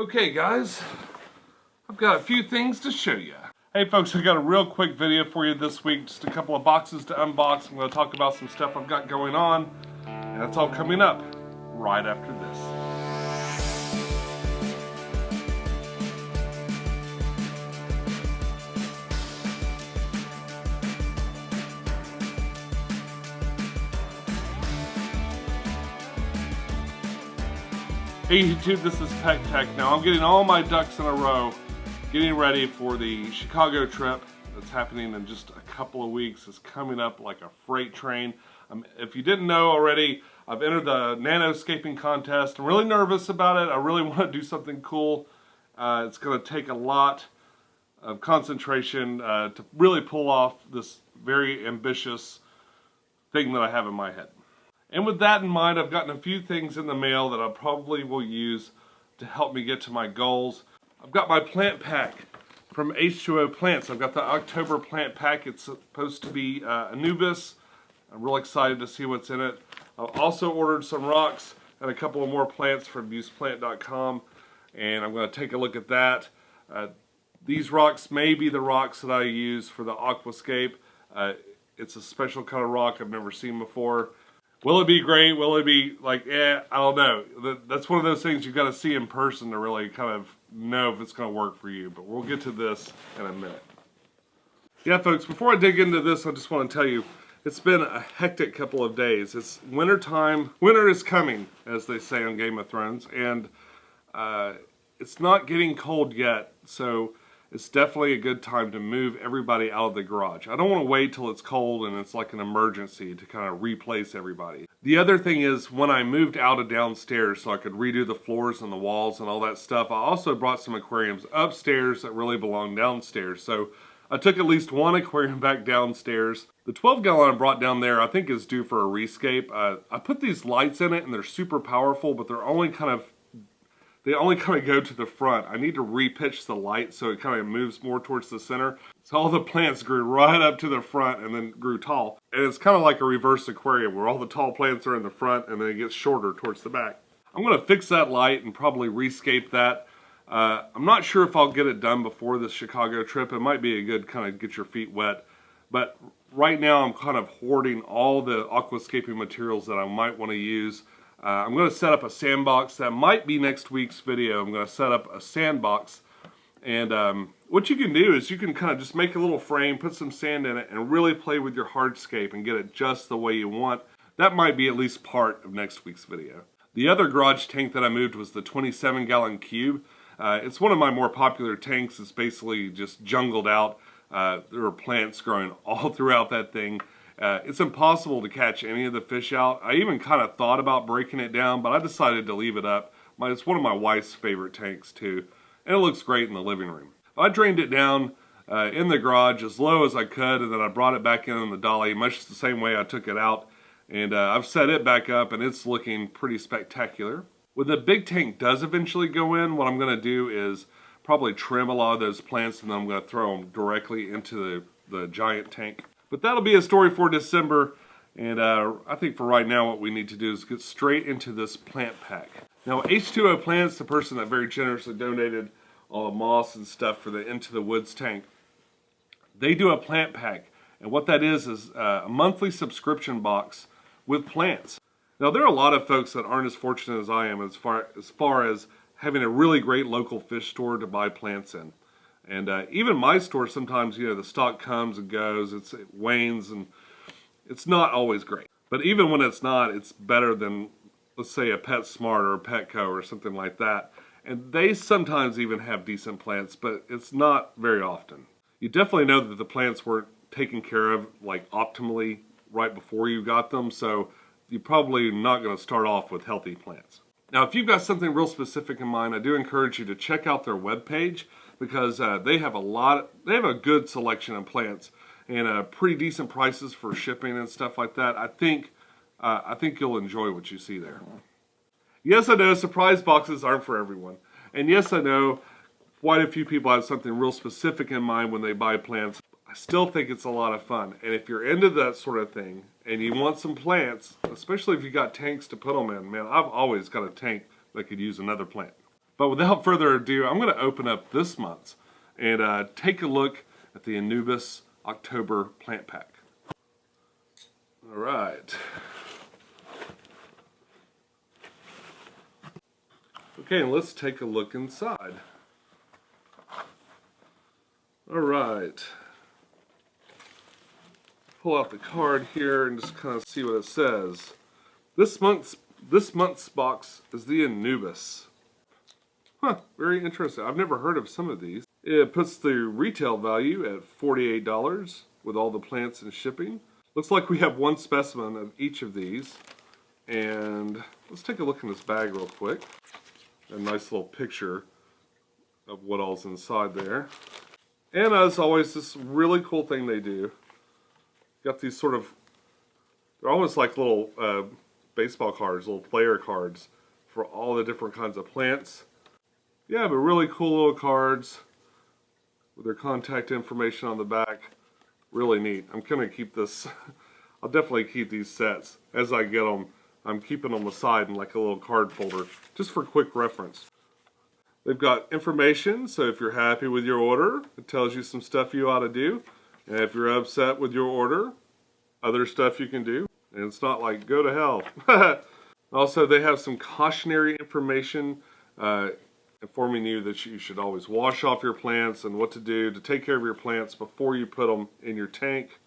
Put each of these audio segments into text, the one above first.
Okay guys, I've got a few things to show you. Hey folks, I got a real quick video for you this week, just a couple of boxes to unbox. I'm going to talk about some stuff I've got going on, and that's all coming up right after this. Hey YouTube, this is Pecktec. Now I'm getting all my ducks in a row, getting ready for the Chicago trip that's happening in just a couple of weeks. It's coming up like a freight train. If you didn't know already, I've entered the nanoscaping contest. I'm really nervous about it. I really want to do something cool. It's going to take a lot of concentration to really pull off this very ambitious thing that I have in my head. And with that in mind, I've gotten a few things in the mail that I probably will use to help me get to my goals. I've got my plant pack from H2O Plants. I've got the October plant pack. It's supposed to be Anubis. I'm real excited to see what's in it. I've also ordered some rocks and a couple of more plants from Buceplant.com, and I'm going to take a look at that. These rocks may be the rocks that I use for the Aquascape. It's a special kind of rock I've never seen before. Will it be great? Will it be like, I don't know. That's one of those things you've got to see in person to really kind of know if it's going to work for you. But we'll get to this in a minute. Yeah, folks, before I dig into this, I just want to tell you, it's been a hectic couple of days. It's winter time. Winter is coming, as they say on Game of Thrones. And it's not getting cold yet, so it's definitely a good time to move everybody out of the garage. I don't want to wait till it's cold and it's like an emergency to kind of replace everybody. The other thing is, when I moved out of downstairs so I could redo the floors and the walls and all that stuff, I also brought some aquariums upstairs that really belong downstairs. So I took at least one aquarium back downstairs. The 12-gallon I brought down there I think is due for a rescape. I put these lights in it and they're super powerful, but they only kind of go to the front. I need to repitch the light so it kind of moves more towards the center. So all the plants grew right up to the front and then grew tall. And it's kind of like a reverse aquarium where all the tall plants are in the front and then it gets shorter towards the back. I'm going to fix that light and probably rescape that. I'm not sure if I'll get it done before the Chicago trip. It might be a good kind of get your feet wet. But right now I'm kind of hoarding all the aquascaping materials that I might want to use. I'm going to set up a sandbox. That might be next week's video. I'm going to set up a sandbox. And what you can do is you can kind of just make a little frame, put some sand in it, and really play with your hardscape and get it just the way you want. That might be at least part of next week's video. The other garage tank that I moved was the 27-gallon cube. It's one of my more popular tanks. It's basically just jungled out. There are plants growing all throughout that thing. It's impossible to catch any of the fish out. I even kind of thought about breaking it down, but I decided to leave it up. It's one of my wife's favorite tanks too, and it looks great in the living room. I drained it down in the garage as low as I could, and then I brought it back in the dolly, much the same way I took it out. And I've set it back up, and it's looking pretty spectacular. When the big tank does eventually go in, what I'm going to do is probably trim a lot of those plants, and then I'm going to throw them directly into the giant tank. But that'll be a story for December, and I think for right now what we need to do is get straight into this plant pack. Now H2O Plants, the person that very generously donated all the moss and stuff for the Into the Woods tank, they do a plant pack, and what that is a monthly subscription box with plants. Now there are a lot of folks that aren't as fortunate as I am as far as having a really great local fish store to buy plants in. And even my store, sometimes, the stock comes and goes, it wanes, and it's not always great. But even when it's not, it's better than, let's say, a PetSmart or a Petco or something like that. And they sometimes even have decent plants, but it's not very often. You definitely know that the plants weren't taken care of, like, optimally right before you got them, so you're probably not going to start off with healthy plants. Now, if you've got something real specific in mind, I do encourage you to check out their webpage, because they have a good selection of plants and pretty decent prices for shipping and stuff like that. I think you'll enjoy what you see there. Yes, I know surprise boxes aren't for everyone, and yes, I know quite a few people have something real specific in mind when they buy plants. I still think it's a lot of fun, and if you're into that sort of thing and you want some plants, especially if you got tanks to put them in, man, I've always got a tank that could use another plant. But without further ado, I'm going to open up this month's and take a look at the Anubis October Plant Pack. All right. Okay, let's take a look inside. All right. Pull out the card here and just kind of see what it says. This month's box is the Anubis. Huh, very interesting. I've never heard of some of these. It puts the retail value at $48 with all the plants and shipping. Looks like we have one specimen of each of these. And let's take a look in this bag real quick. A nice little picture of what all's inside there. And as always, this really cool thing they do. Got these sort of, they're almost like little baseball cards, little player cards for all the different kinds of plants. Yeah, but really cool little cards with their contact information on the back. Really neat. I'm going to keep this, I'll definitely keep these sets. As I get them, I'm keeping them aside in like a little card folder, just for quick reference. They've got information, so if you're happy with your order, it tells you some stuff you ought to do. And if you're upset with your order, other stuff you can do. And it's not like, go to hell. Also, they have some cautionary information informing you that you should always wash off your plants and what to do to take care of your plants before you put them in your tank.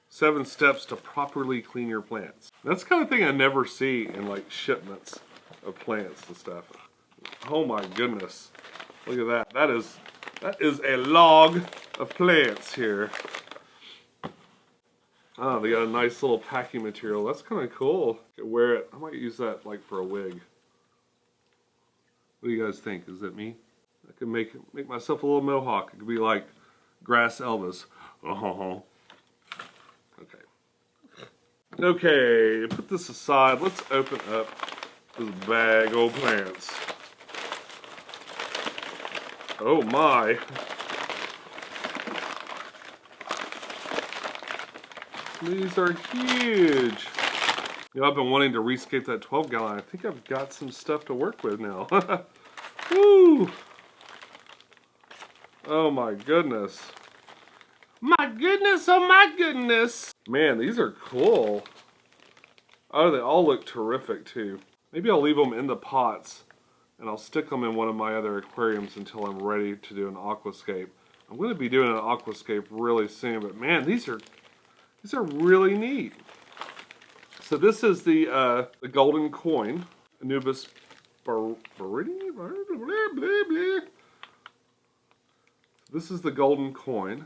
7 steps to properly clean your plants. That's the kind of thing I never see in like shipments of plants and stuff. Oh my goodness. Look at that. That is a log of plants here. Oh, they got a nice little packing material. That's kind of cool. I could wear it. I might use that like for a wig. What do you guys think? Is it me? I could make myself a little mohawk. It could be like Grass Elvis. Oh. Okay. Okay, put this aside. Let's open up this bag of plants. Oh my. These are huge. You know, I've been wanting to rescape that 12 gallon. I think I've got some stuff to work with now. Woo! Oh my goodness. My goodness, oh my goodness. Man, these are cool. Oh, they all look terrific too. Maybe I'll leave them in the pots and I'll stick them in one of my other aquariums until I'm ready to do an aquascape. I'm going to be doing an aquascape really soon, but man, these are really neat. So this is the golden coin, Anubis Baridi. This is the golden coin.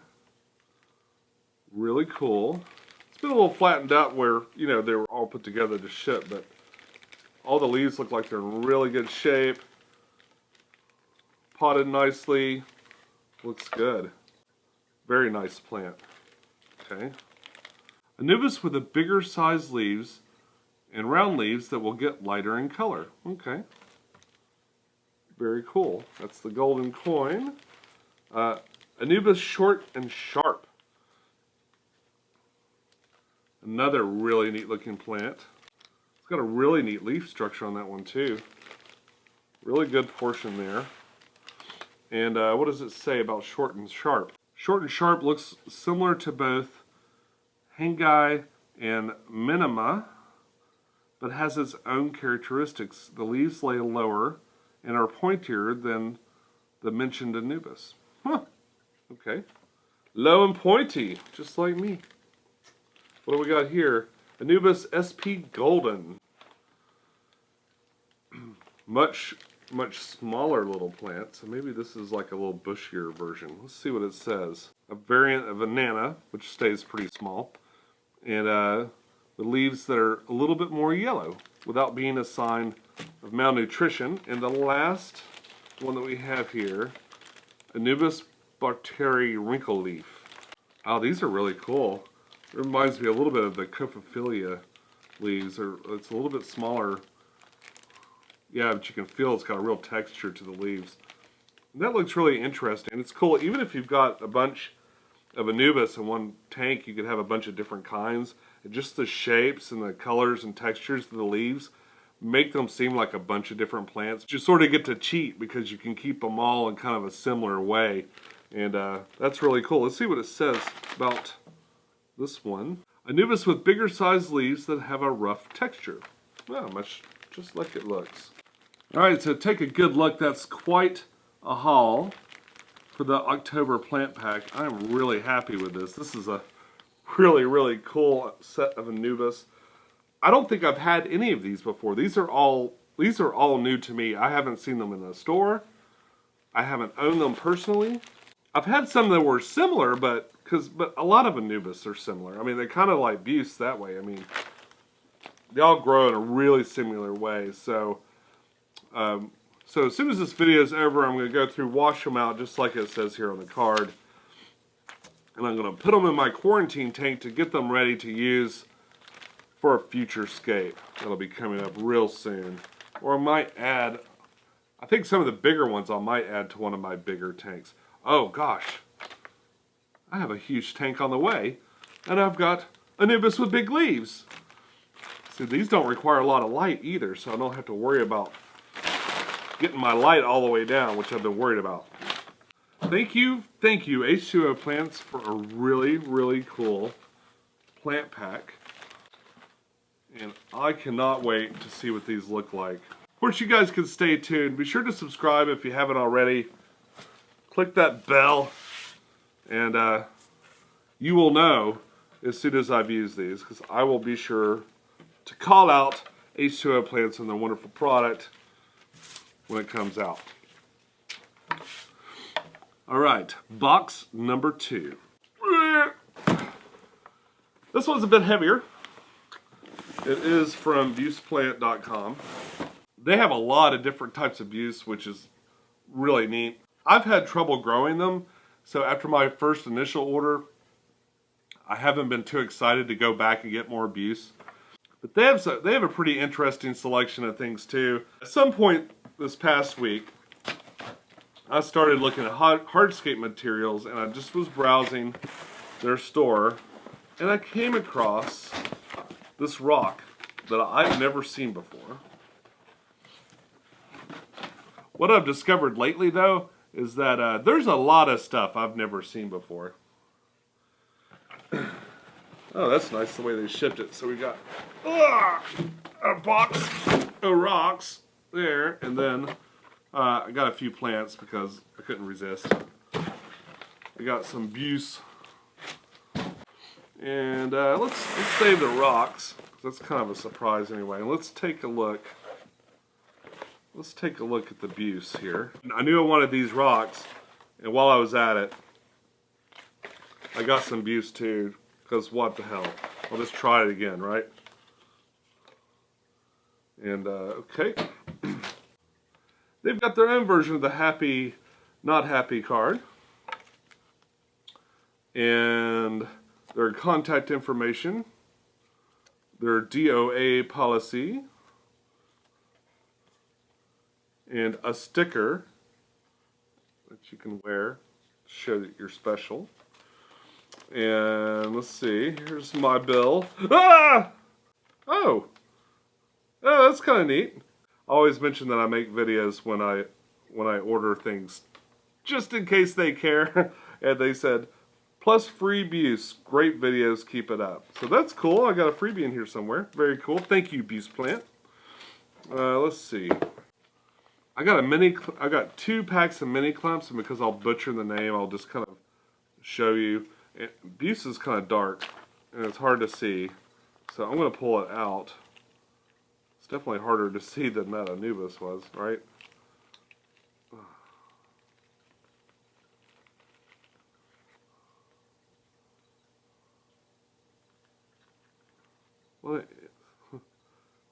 Really cool. It's been a little flattened out where, you know, they were all put together to ship, but all the leaves look like they're in really good shape. Potted nicely. Looks good. Very nice plant. Okay. Anubis with the bigger size leaves and round leaves that will get lighter in color. Okay. Very cool. That's the golden coin. Anubis short and sharp. Another really neat looking plant. It's got a really neat leaf structure on that one too. Really good portion there. And what does it say about short and sharp? Short and sharp looks similar to both Hangai and Minima, but has its own characteristics. The leaves lay lower and are pointier than the mentioned Anubis. Huh. Okay. Low and pointy, just like me. What do we got here? Anubis SP Golden. Much smaller little plant, so maybe this is like a little bushier version. Let's see what it says. A variant of Banana, which stays pretty small, and the leaves that are a little bit more yellow, without being a sign of malnutrition. And the last one that we have here, Anubis Barteri Wrinkle Leaf. Oh, these are really cool. It reminds me a little bit of the Coprophilia leaves. It's a little bit smaller. Yeah, but you can feel it's got a real texture to the leaves. And that looks really interesting. It's cool, even if you've got a bunch of Anubis in one tank, you could have a bunch of different kinds. And just the shapes and the colors and textures of the leaves make them seem like a bunch of different plants. You sort of get to cheat because you can keep them all in kind of a similar way. And that's really cool. Let's see what it says about this one. Anubis with bigger sized leaves that have a rough texture. Well, much just like it looks. Alright, so take a good look. That's quite a haul for the October plant pack. I'm really happy with this. This is a really, really cool set of Anubis. I don't think I've had any of these before. These are all new to me. I haven't seen them in the store. I haven't owned them personally. I've had some that were similar, but a lot of Anubis are similar. I mean, they're kind of like Buce that way. I mean, they all grow in a really similar way. So as soon as this video is over, I'm going to go through, wash them out, just like it says here on the card. And I'm going to put them in my quarantine tank to get them ready to use for a future scape. That'll be coming up real soon. Or I might add, I think some of the bigger ones I might add to one of my bigger tanks. Oh gosh, I have a huge tank on the way, and I've got Anubis with big leaves. See, these don't require a lot of light either, so I don't have to worry about getting my light all the way down, which I've been worried about. Thank you H2O Plants for a really, really cool plant pack. And I cannot wait to see what these look like. Of course, you guys can stay tuned. Be sure to subscribe if you haven't already. Click that bell, and you will know as soon as I've used these, because I will be sure to call out H2O Plants and their wonderful product when it comes out. Alright, box number 2. This one's a bit heavier. It is from Buceplant.com. They have a lot of different types of Buce, which is really neat. I've had trouble growing them, so after my first initial order, I haven't been too excited to go back and get more Buce. But they have a pretty interesting selection of things too. At some point this past week, I started looking at Hardscape materials, and I just was browsing their store, and I came across this rock that I've never seen before. What I've discovered lately, though, is that there's a lot of stuff I've never seen before. Oh, that's nice the way they shipped it. So we got a box of rocks there, and then I got a few plants because I couldn't resist. I got some Buce, and let's save the rocks. That's kind of a surprise anyway. And let's take a look. Let's take a look at the Buce here. I knew I wanted these rocks, and while I was at it, I got some Buce too, because what the hell? I'll just try it again, right? And, okay. They've got their own version of the happy, not happy card. And their contact information, their DOA policy, and a sticker that you can wear to show that you're special. And let's see, here's my bill. Ah! Oh, that's kind of neat. I always mention that I make videos when I order things, just in case they care. And they said, plus free Buce, great videos, keep it up. So that's cool. I got a freebie in here somewhere. Very cool. Thank you, Buceplant. Let's see. I got 2 packs of mini clumps, and because I'll butcher the name, I'll just kind of show you. Buce is kind of dark, and it's hard to see, so I'm going to pull it out. It's definitely harder to see than that Anubis was, right? What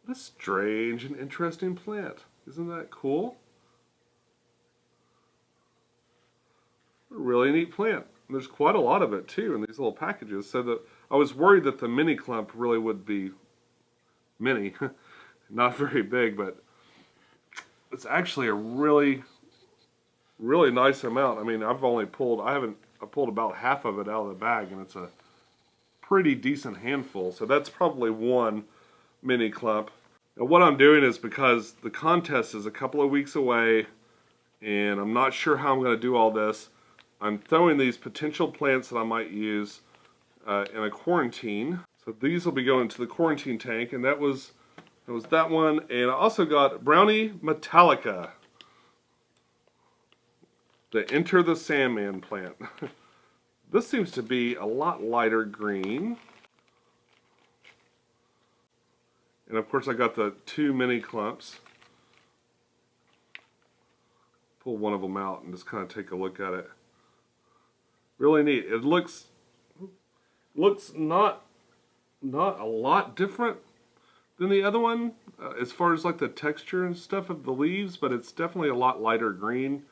a strange and interesting plant. Isn't that cool? A really neat plant. And there's quite a lot of it too in these little packages, so that I was worried that the mini clump really would be mini, not very big, but it's actually a really nice amount. I mean, I pulled about half of it out of the bag, and it's a pretty decent handful. So that's probably one mini clump. Now what I'm doing is, because the contest is a couple of weeks away and I'm not sure how I'm going to do all this, I'm throwing these potential plants that I might use in a quarantine. So these will be going to the quarantine tank, and that was that one. And I also got Brownie Metallica, the Enter the Sandman plant. This seems to be a lot lighter green. And of course I got the 2 mini clumps. Pull one of them out and just kind of take a look at it. Really neat. It looks not a lot different than the other one as far as like the texture and stuff of the leaves, but it's definitely a lot lighter green.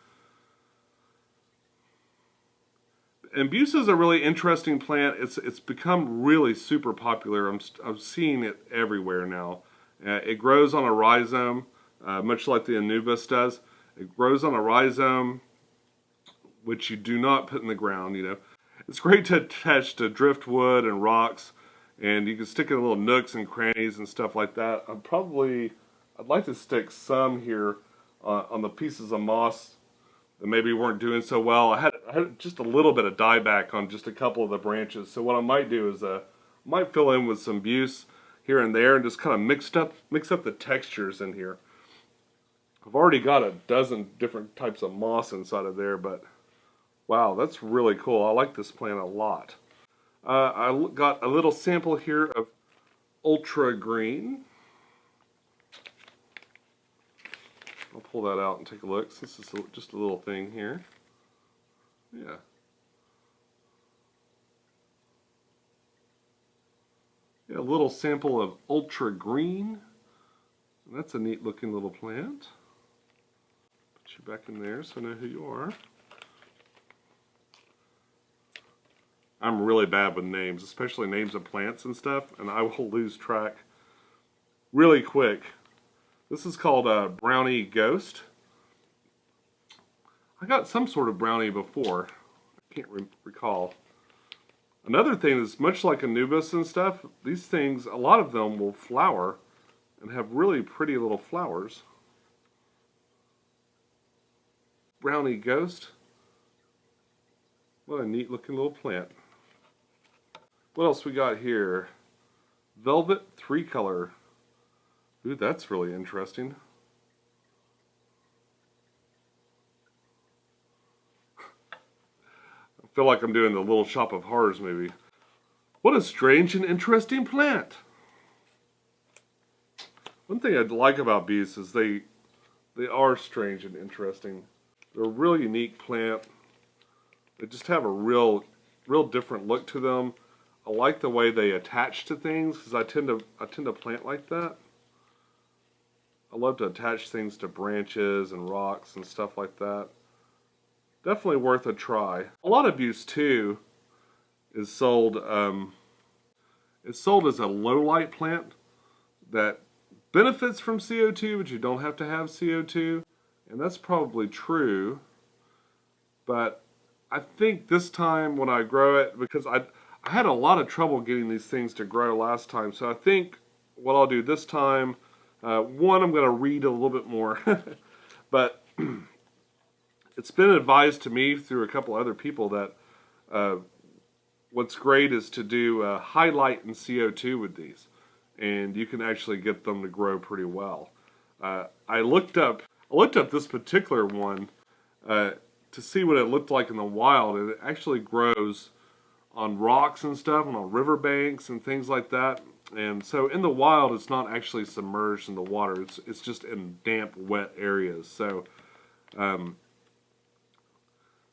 And Buce is a really interesting plant. It's become really super popular. I'm seeing it everywhere now. It grows on a rhizome, much like the Anubis does. It grows on a rhizome, which you do not put in the ground. You know, it's great to attach to driftwood and rocks, and you can stick it in little nooks and crannies and stuff like that. I'd like to stick some here on the pieces of moss that maybe weren't doing so well. I had just a little bit of dieback on just a couple of the branches. So what I might do is might fill in with some Buce here and there and just kind of mix up the textures in here. I've already got a dozen different types of moss inside of there, but wow, that's really cool. I like this plant a lot. I got a little sample here of Ultra Green. I'll pull that out and take a look. This is just a little thing here. Yeah. Yeah, a little sample of Ultra Green. That's a neat looking little plant. Put you back in there so I know who you are. I'm really bad with names, especially names of plants and stuff, and I will lose track really quick. This is called Brownie Ghost. I got some sort of brownie before. I can't recall. Another thing is, much like Anubis and stuff, these things, a lot of them will flower and have really pretty little flowers. Brownie Ghost. What a neat looking little plant. What else we got here? Velvet 3-color. Ooh, that's really interesting. I feel like I'm doing the Little Shop of Horrors movie. What a strange and interesting plant. One thing I like about Buce is they are strange and interesting. They're a real unique plant. They just have a real different look to them. I like the way they attach to things, because I tend to plant like that. I love to attach things to branches and rocks and stuff like that. Definitely worth a try. A lot of Buce too is sold. It's sold as a low light plant that benefits from CO2, but you don't have to have CO2, and that's probably true. But I think this time when I grow it, because I had a lot of trouble getting these things to grow last time, so I think what I'll do this time, one, I'm going to read a little bit more, but it's been advised to me through a couple other people that what's great is to do highlight and CO2 with these, and you can actually get them to grow pretty well. I looked up this particular one to see what it looked like in the wild, and it actually grows on rocks and stuff, and on riverbanks and things like that. And so in the wild, it's not actually submerged in the water. It's just in damp, wet areas. So, so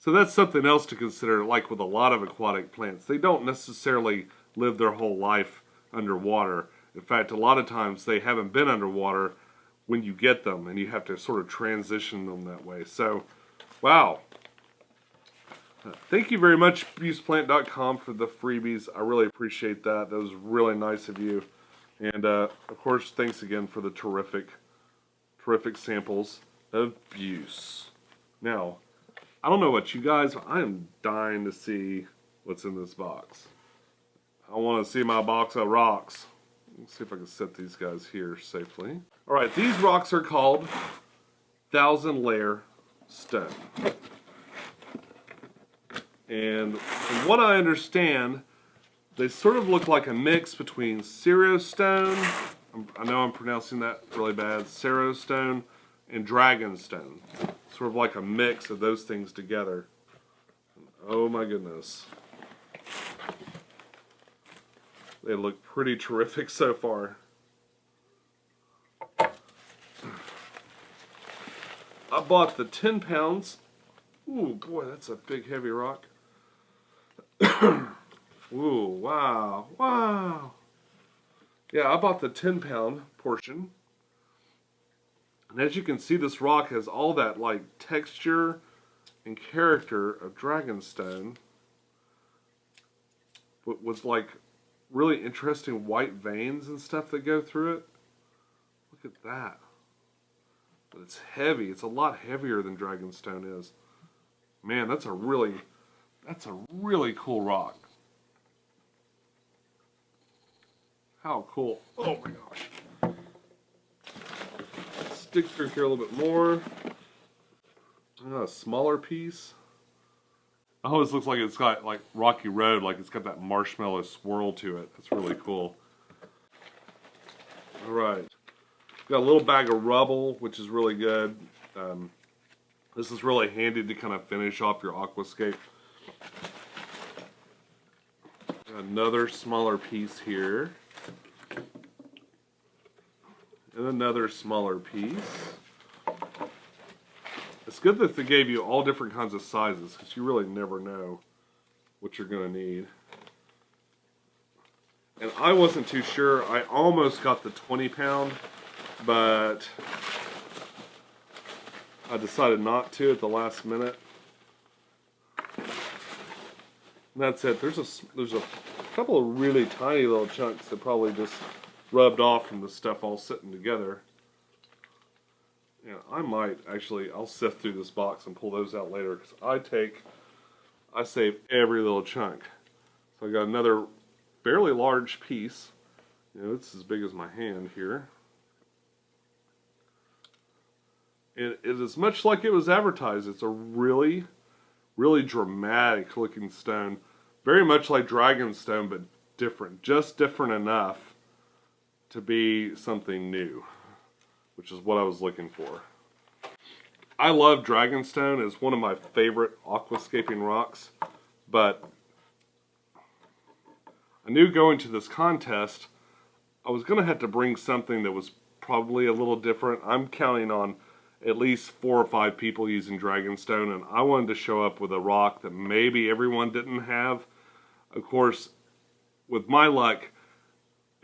that's something else to consider. Like with a lot of aquatic plants, they don't necessarily live their whole life underwater. In fact, a lot of times they haven't been underwater when you get them, and you have to sort of transition them that way. So, wow. Thank you very much, Buceplant.com, for the freebies. I really appreciate that. That was really nice of you. And, of course, thanks again for the terrific samples of Buce. Now, I don't know about you guys, but I am dying to see what's in this box. I want to see my box of rocks. Let's see if I can set these guys here safely. Alright, these rocks are called 1,000 layer stone. And from what I understand, they sort of look like a mix between Cero stone, I know I'm pronouncing that really bad, Cero stone, and Dragon stone. Sort of like a mix of those things together. Oh my goodness. They look pretty terrific so far. I bought the 10 pounds. Ooh, boy, that's a big heavy rock. Ooh, wow, wow. Yeah, I bought the 10-pound portion. And as you can see, this rock has all that like texture and character of dragonstone, but with like really interesting white veins and stuff that go through it. Look at that. But it's heavy. It's a lot heavier than dragonstone is. Man, that's a really cool rock. How cool. Oh my gosh. Stick through here a little bit more. A smaller piece. It always looks like it's got like Rocky Road, like it's got that marshmallow swirl to it. That's really cool. Alright. Got a little bag of rubble, which is really good. This is really handy to kind of finish off your aquascape. Another smaller piece here. And another smaller piece. It's good that they gave you all different kinds of sizes, because you really never know what you're going to need. And I wasn't too sure. I almost got the 20-pound, but I decided not to at the last minute. And that's it. There's a couple of really tiny little chunks that probably just rubbed off from the stuff all sitting together. Yeah, I might actually, I'll sift through this box and pull those out later, because I save every little chunk. So I got another fairly large piece. You know, it's as big as my hand here. And it is much like it was advertised. It's a really, really dramatic looking stone. Very much like dragonstone, but different. Just different enough to be something new, which is what I was looking for. I love dragonstone. It's one of my favorite aquascaping rocks, but I knew going to this contest I was going to have to bring something that was probably a little different. I'm counting on at least 4 or 5 people using dragonstone, and I wanted to show up with a rock that maybe everyone didn't have. Of course, with my luck,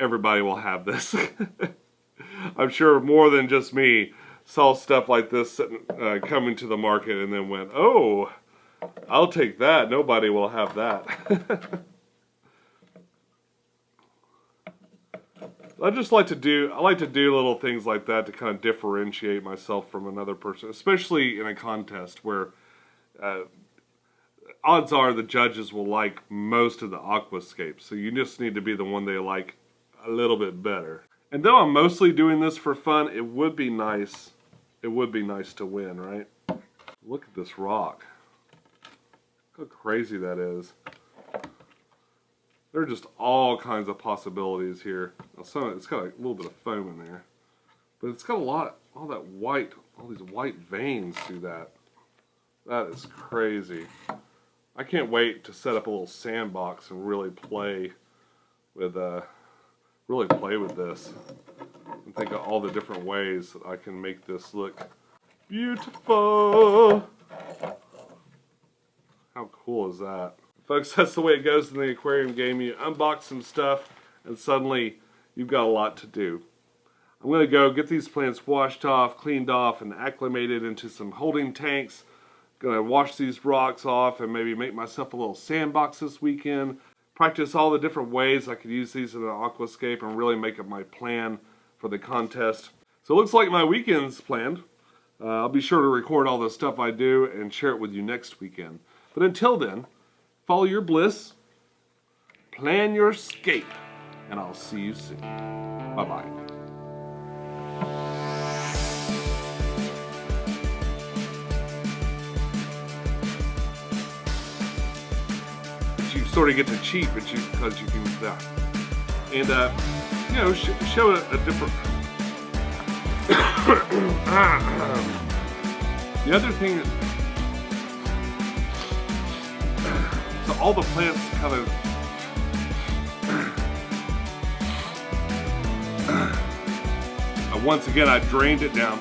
everybody will have this. I'm sure more than just me saw stuff like this coming to the market and then went, oh, I'll take that. Nobody will have that. I like to do little things like that to kind of differentiate myself from another person, especially in a contest where odds are the judges will like most of the aquascapes. So you just need to be the one they like a little bit better. And though I'm mostly doing this for fun, it would be nice to win, right? Look at this rock. Look how crazy that is. There are just all kinds of possibilities here. Now some of it's got a little bit of foam in there, but it's got all these white veins through that. That is crazy. I can't wait to set up a little sandbox and really play with this and think of all the different ways that I can make this look beautiful. How cool is that? Folks, that's the way it goes in the aquarium game. You unbox some stuff and suddenly you've got a lot to do. I'm going to go get these plants washed off, cleaned off, and acclimated into some holding tanks. Going to wash these rocks off and maybe make myself a little sandbox this weekend. Practice all the different ways I could use these in an aquascape and really make up my plan for the contest. So it looks like my weekend's planned. I'll be sure to record all the stuff I do and share it with you next weekend. But until then, follow your bliss, plan your scape, and I'll see you soon. Bye-bye. You sort of get to cheat, but because you can, and you know, show a different. The other thing, so all the plants kind of. Once again, I drained it down.